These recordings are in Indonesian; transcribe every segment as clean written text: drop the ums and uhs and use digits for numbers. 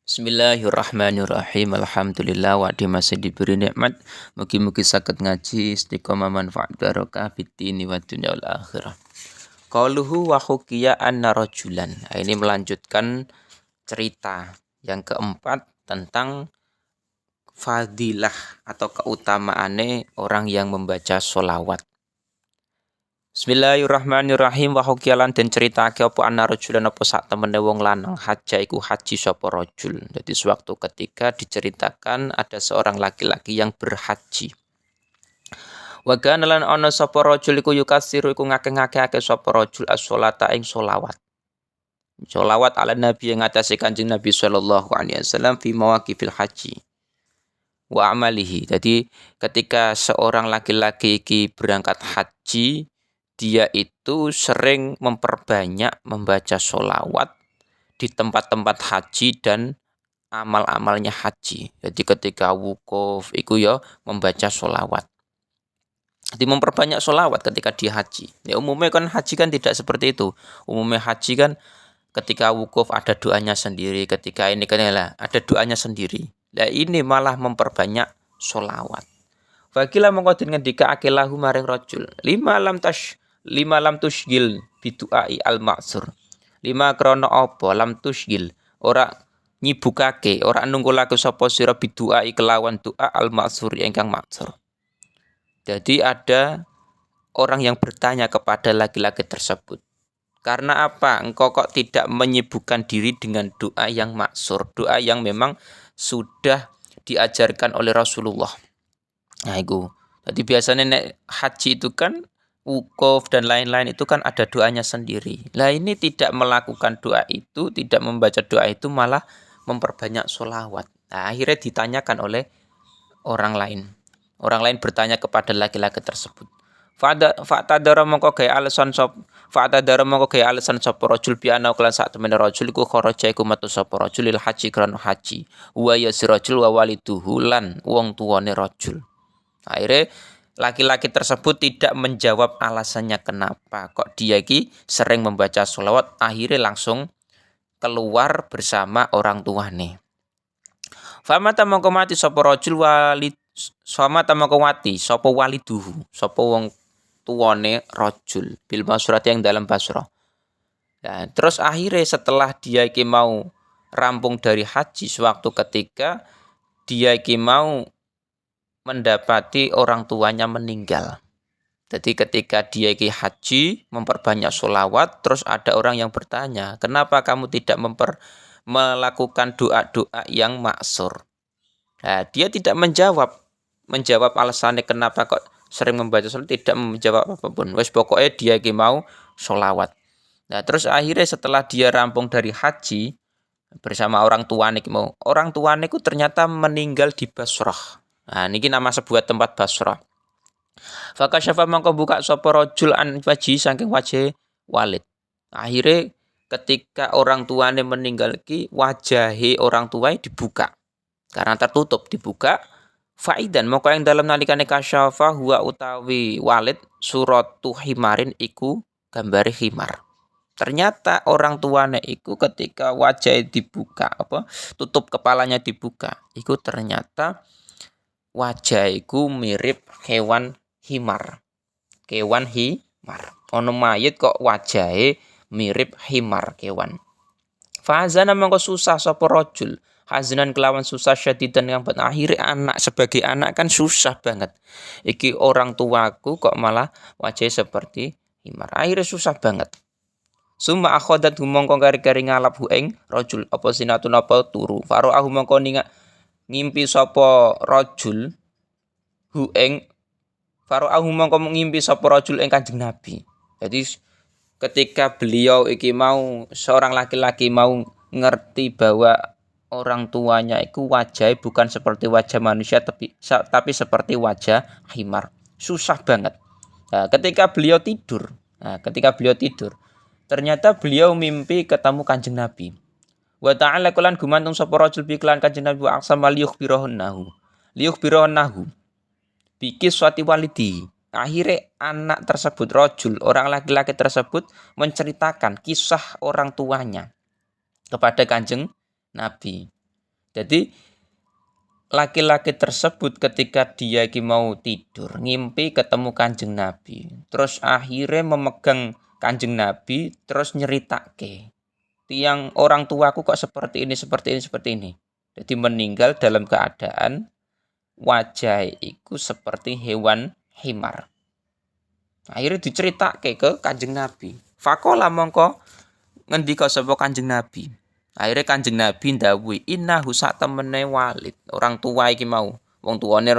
Bismillahirrahmanirrahim. Alhamdulillah wa masih diberi nikmat. Mugi-mugi saged ngaji istiqomah manfaat barokah fid-dini wa dunya wal akhirah. Qauluhu wa hukiya anna rajulan. Nah, ini melanjutkan cerita yang keempat tentang fadilah atau keutamaane orang yang membaca sholawat. Bismillahirrahmanirrahim. Wa hukiyalan den ceritake apa anna rajulan apa sak temene wong lanang haja iku haji sapa rajul. Jadi sewaktu ketika diceritakan ada seorang laki-laki yang berhaji. Wa kana lan ana sapa rajul iku yukasiru iku ngake-ngake sapa rajul as-sholata ing sholawat. Sholawat ala nabi yang ngatasi Kanjeng Nabi sallallahu alaihi wasallam fi mawaqifil haji wa amalihi. Jadi ketika seorang laki-laki iki berangkat haji, dia itu sering memperbanyak membaca sholawat di tempat-tempat haji dan amal-amalnya haji. Jadi ketika wukuf itu ya membaca sholawat. Jadi memperbanyak sholawat ketika dia haji. Ya umumnya kan haji kan tidak seperti itu. Umumnya haji kan ketika wukuf ada doanya sendiri. Ketika ini kan ada doanya sendiri. Nah ini malah memperbanyak sholawat. Fakila mongko den ngendika akilahu maring rajul. Lima lam tushgil bidu'ai al-ma'sur. Lima krono apa lam tushgil ora nyibukake ora nunggulake sapa sira bidu'ai kelawan doa al-ma'sur ingkang ma'sur. Jadi ada orang yang bertanya kepada laki-laki tersebut. Karena apa? Engkau kok tidak menyibukkan diri dengan doa yang ma'sur, doa yang memang sudah diajarkan oleh Rasulullah. Nah itu. Jadi biasanya nek haji itu kan wukuf dan lain-lain itu kan ada doanya sendiri. Lah ini tidak melakukan doa itu, tidak membaca doa itu malah memperbanyak sholawat. Nah, akhirnya ditanyakan oleh orang lain. Orang lain bertanya kepada laki-laki tersebut. Fa'tadara mongko gaya alasan sapa rajul bi ana kelan sak temene rajul iku kharaja iku metu sapa rajul lil haji krana haji. Wa ya si rajul wa waliduhu lan wong tuwane rajul. Akhirnya laki-laki tersebut tidak menjawab alasannya kenapa kok dia iki sering membaca sholawat, akhirnya langsung keluar bersama orang tuane. Famata mongko mati sapa rajul walid sama tamangko mati sapa waliduhu, sapa wong tuane rajul bil Basrah yang dalam Basrah. Nah, terus akhirnya setelah dia iki mau rampung dari haji sewaktu ketika dia iki mau mendapati orang tuanya meninggal. Jadi ketika dia iki haji memperbanyak sholawat, terus ada orang yang bertanya, kenapa kamu tidak melakukan doa-doa yang maksur? Nah, dia tidak menjawab alasannya kenapa kok sering membaca sholawat, tidak menjawab apapun. Wes pokoknya dia iki mau sholawat. Nah terus akhirnya setelah dia rampung dari haji bersama orang tuane ku ternyata meninggal di Basrah. Nah, niki nama sebuah tempat Basrah. Fakasyafa mangko buka sapa rajul an waji saking wajah Walid. Akhirnya ketika orang tuane meninggal ki wajahe orang tuane dibuka. Karena tertutup dibuka. Faidan mongko yang dalam nalikane kasyafa huwa utawi Walid suratu himarin iku gambare himar. Ternyata orang tuane iku ketika wajah dibuka tutup kepalanya dibuka, iku ternyata wajah iku mirip hewan himar. Kewan himar. Ono mayit kok wajahe mirip himar kewan. Fazana mongko susah sapa rajul. Hazinan kelawan susah syadidan yang akhirnya anak sebagai anak kan susah banget. Iki orang tuaku kok malah wajahnya seperti himar. Akhirnya susah banget. Summa akhodat humongko kari-kari ngalap ing rajul apa sinatun apa turu. Faro ahu mongko ngimpi sapa rajul ing Faro ahu mongko ngimpi sapa rajul ing Kanjeng Nabi. Jadi ketika beliau iki mau seorang laki-laki mau ngerti bahwa orang tuanya itu wajah bukan seperti wajah manusia tapi seperti wajah himar. Susah banget. Nah, ketika beliau tidur, ternyata beliau mimpi ketemu Kanjeng Nabi. Wa ta'ala kulan gumantung sapa rajul bi kelan Kanjeng Nabi wa aqsama liyukhbirahunnahu. Biki suati walidi. Akhirnya anak tersebut rajul, orang laki-laki tersebut menceritakan kisah orang tuanya kepada Kanjeng Nabi. Jadi laki-laki tersebut ketika dia mau tidur ngimpi ketemu Kanjeng Nabi, terus akhirnya memegang Kanjeng Nabi terus nyeritake, tiang orang tuaku kok seperti ini seperti ini seperti ini. Jadi meninggal dalam keadaan wajah iku seperti hewan himar. Akhirnya diceritake ke Kanjeng Nabi. Fakola mongko ngendika sapa Kanjeng Nabi. Akhirnya Kanjeng Nabi ndawuhi, innahu sak temene Walid, orang tua iki mau, wong tuane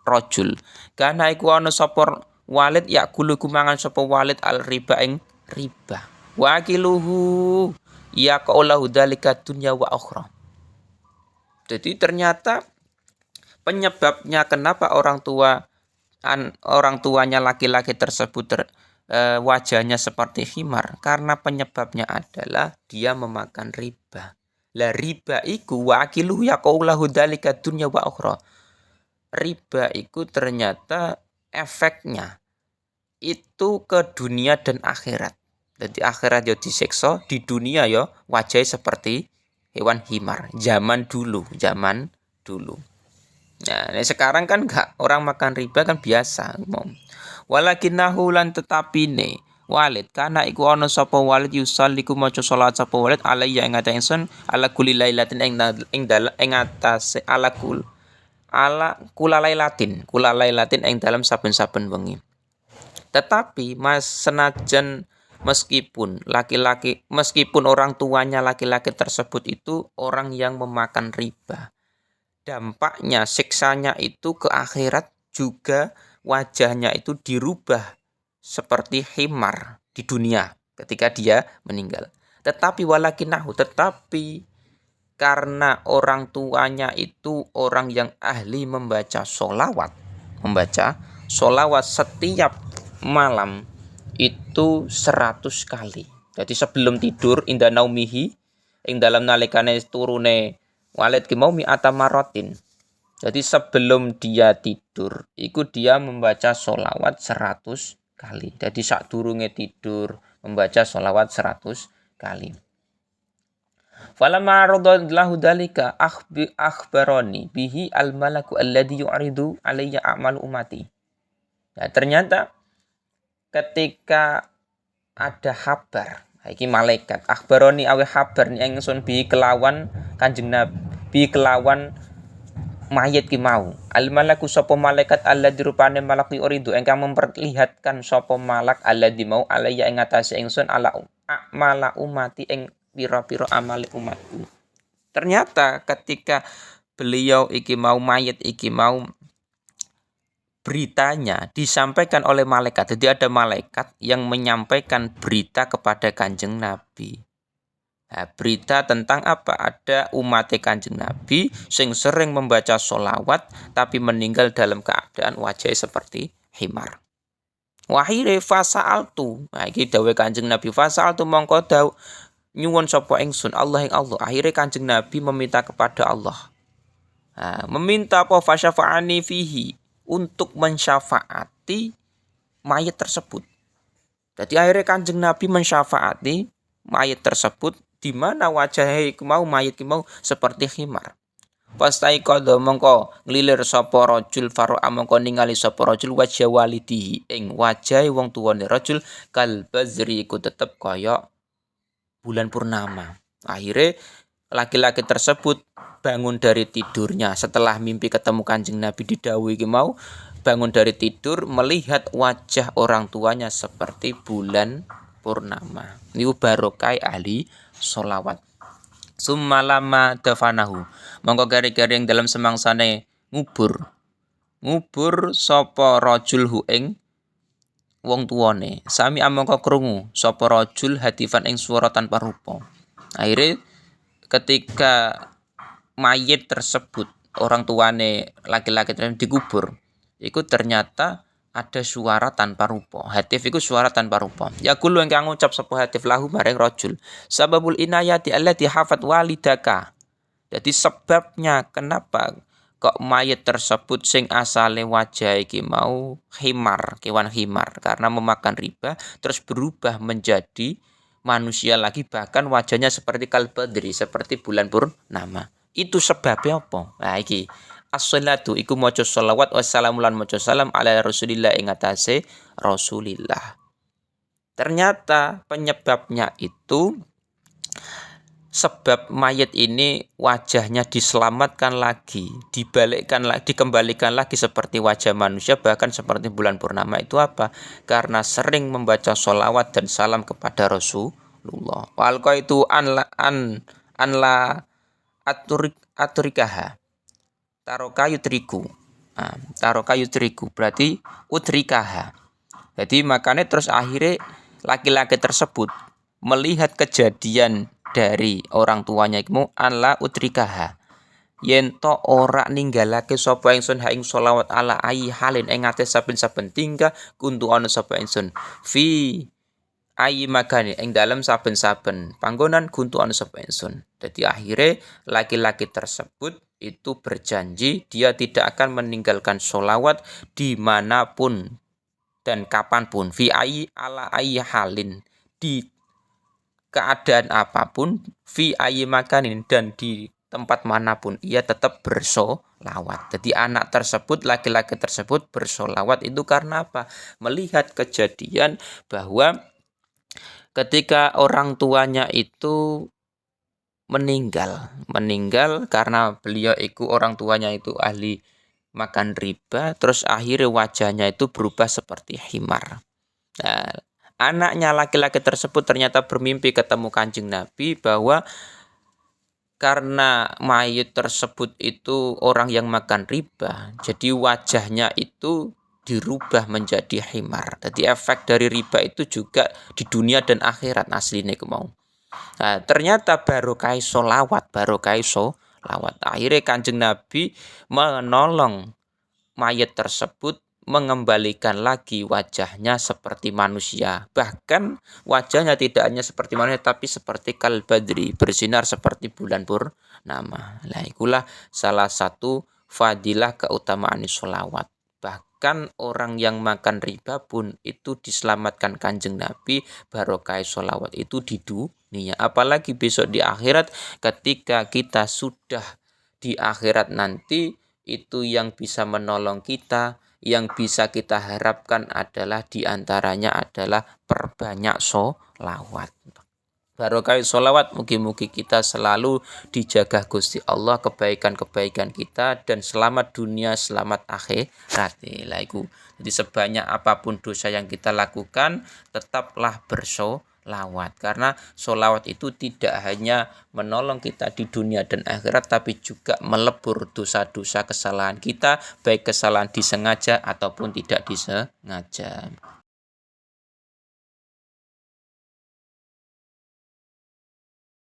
rajul. Kana iku ana sapa Walid ya gulu kumangan sapa Walid al riba ing riba. Wa akiluhu ya qaulahu dzalika dunya wa akhirah. Jadi ternyata penyebabnya kenapa orang tuanya laki-laki tersebut wajahnya seperti himar karena penyebabnya adalah dia memakan riba. Lah riba iku wa akiluhu yaqaulahu dzalika dunya wa ukhra. Riba iku ternyata efeknya itu ke dunia dan akhirat. Jadi akhirat yo disiksa, di dunia yo wajahnya seperti hewan himar. Zaman dulu. Nah, sekarang kan enggak, orang makan riba kan biasa. Walakinnahu lan tetapine Walid kana iku ana sapa Walid yusalliku maca salat sapa Walid alayya ing atase ingsun ala kulli lailatin ing atase ala kula lailatin ing dalam saben-saben wengi. Tetapi senajan meskipun orang tuanya laki-laki tersebut itu orang yang memakan riba, dampaknya siksanya itu ke akhirat juga wajahnya itu dirubah seperti himar di dunia ketika dia meninggal. Tetapi karena orang tuanya itu orang yang ahli membaca solawat setiap malam itu 100 kali. Jadi sebelum tidur inda naumihi ing dalam nalikane turune Walid ki mau mi'ata marotin. Jadi sebelum dia tidur, itu dia membaca sholawat 100 kali. Jadi saat durunge tidur, membaca sholawat 100 kali. Falamma radallahu dalika akhbaroni bihi al-malaku alladhi yu'ridu alayya a'mal umati. Nah, ternyata ketika ada kabar, iki malaikat akhbaroni awe kabar ingsun bi kelawan Kanjeng Nabi kelawan mayit ki mau al malaku sapa malaikat alladzi rupane malak uridu engkang memperlihatkan sapa malak alladzi mau alayya ing atase ingsun ala amala umati ing pira-pira amali umatku. Ternyata ketika beliau iki mau mayit iki mau beritanya disampaikan oleh malaikat. Jadi ada malaikat yang menyampaikan berita kepada Kanjeng Nabi. Nah, berita tentang apa? Ada umat Kanjeng Nabi sing sering membaca sholawat tapi meninggal dalam keadaan wajah seperti himar. Wahire fasa'altu. Nah, iki dawuh Kanjeng Nabi fasa'altu mongko dawu nyuwun sapa ingsun Allah ing Allah. Akhirnya Kanjeng Nabi meminta kepada Allah. Nah, meminta apa fasyafa'ani fihi untuk mensyafaati mayit tersebut. Jadi akhirnya Kanjeng Nabi mensyafaati mayit tersebut di mana wajahnya mau mayit mau seperti khimar. Pastai qadha mongko nglilir sapa rajul faro mongko ningali sapa rajul wajah walidihi ing wajah wong tuwane rajul kal bazri iku tetep kaya bulan purnama. Akhirnya laki-laki tersebut bangun dari tidurnya setelah mimpi ketemu Kanjeng Nabi didhawuhi mau bangun dari tidur melihat wajah orang tuanya seperti bulan purnama. Niku barokah ahli sholawat. Summa lama dafanahu. Mongko gari-gari yang dalam semangsane ngubur sapa rajul hu ing wong tuane. Sami amangka krungu sapa rajul hatifan ing swara tanpa rupa. Akhirnya ketika mayit tersebut orang tuane laki-laki tersebut dikubur, itu ternyata ada suara tanpa rupa. Hatif itu suara tanpa rupa. Ya kulo engkang ngucap sapa hatif lahu maring rajul. Sababul inayati allati hafat walidaka. Jadi sebabnya kenapa kok mayit tersebut sing asale wajah iki mau himar, kewan himar karena memakan riba terus berubah menjadi manusia lagi bahkan wajahnya seperti kalbadri, seperti bulan purnama. Itu sebabnya apa? Nah iki as-sholatu iku maca sholawat wassalamu lan maca salam ala Rasulillah ing atase Rasulillah. Ternyata penyebabnya itu sebab mayat ini wajahnya diselamatkan lagi, dikembalikan lagi seperti wajah manusia, bahkan seperti bulan purnama itu apa? Karena sering membaca sholawat dan salam kepada Rasulullah. Walqa itu anla aturikaha. Taruh kayu terigu. Nah, taruh kayu terigu berarti utrikaha. Jadi makanya terus akhirnya laki-laki tersebut melihat kejadian dari orang tuanya iku anla utrikaha. Yen to ora ninggalake sapa ingsun ha ing sholawat ala ayi halin ing ate saben-saben tingkah kuntu ana sapa ingsun fi ayi magane ing dalem saben-saben panggonan kuntu ana sapa ingsun. Jadi akhirnya laki-laki tersebut itu berjanji dia tidak akan meninggalkan sholawat dimanapun dan kapanpun fi ayi ala ayi halin di keadaan apapun fi ayi makanin dan di tempat manapun ia tetap bersolawat. Jadi anak tersebut, laki-laki tersebut bersolawat itu karena apa? Melihat kejadian bahwa ketika orang tuanya itu meninggal karena beliau itu orang tuanya itu ahli makan riba, terus akhirnya wajahnya itu berubah seperti himar. Nah, anaknya laki-laki tersebut ternyata bermimpi ketemu Kanjeng Nabi bahwa karena mayit tersebut itu orang yang makan riba, jadi wajahnya itu dirubah menjadi himar. Jadi efek dari riba itu juga di dunia dan akhirat aslinya mau. Nah, ternyata barokah solawat. Akhirnya Kanjeng Nabi menolong mayit tersebut mengembalikan lagi wajahnya seperti manusia. Bahkan wajahnya tidak hanya seperti manusia tapi seperti kal badri, bersinar seperti bulan purnama. Nah, itulah salah satu fadilah keutamaan sholawat. Bahkan orang yang makan riba pun itu diselamatkan Kanjeng Nabi barokah sholawat itu di dunia. Apalagi besok di akhirat ketika kita sudah di akhirat nanti itu yang bisa menolong kita, yang bisa kita harapkan adalah diantaranya adalah perbanyak sholawat. Barokah sholawat, mugi-mugi kita selalu dijaga Gusti Allah kebaikan-kebaikan kita dan selamat dunia, selamat akhirat. Jadi sebanyak apapun dosa yang kita lakukan, tetaplah bersolawat. Karena solawat itu tidak hanya menolong kita di dunia dan akhirat, tapi juga melebur dosa-dosa kesalahan kita, baik kesalahan disengaja ataupun tidak disengaja.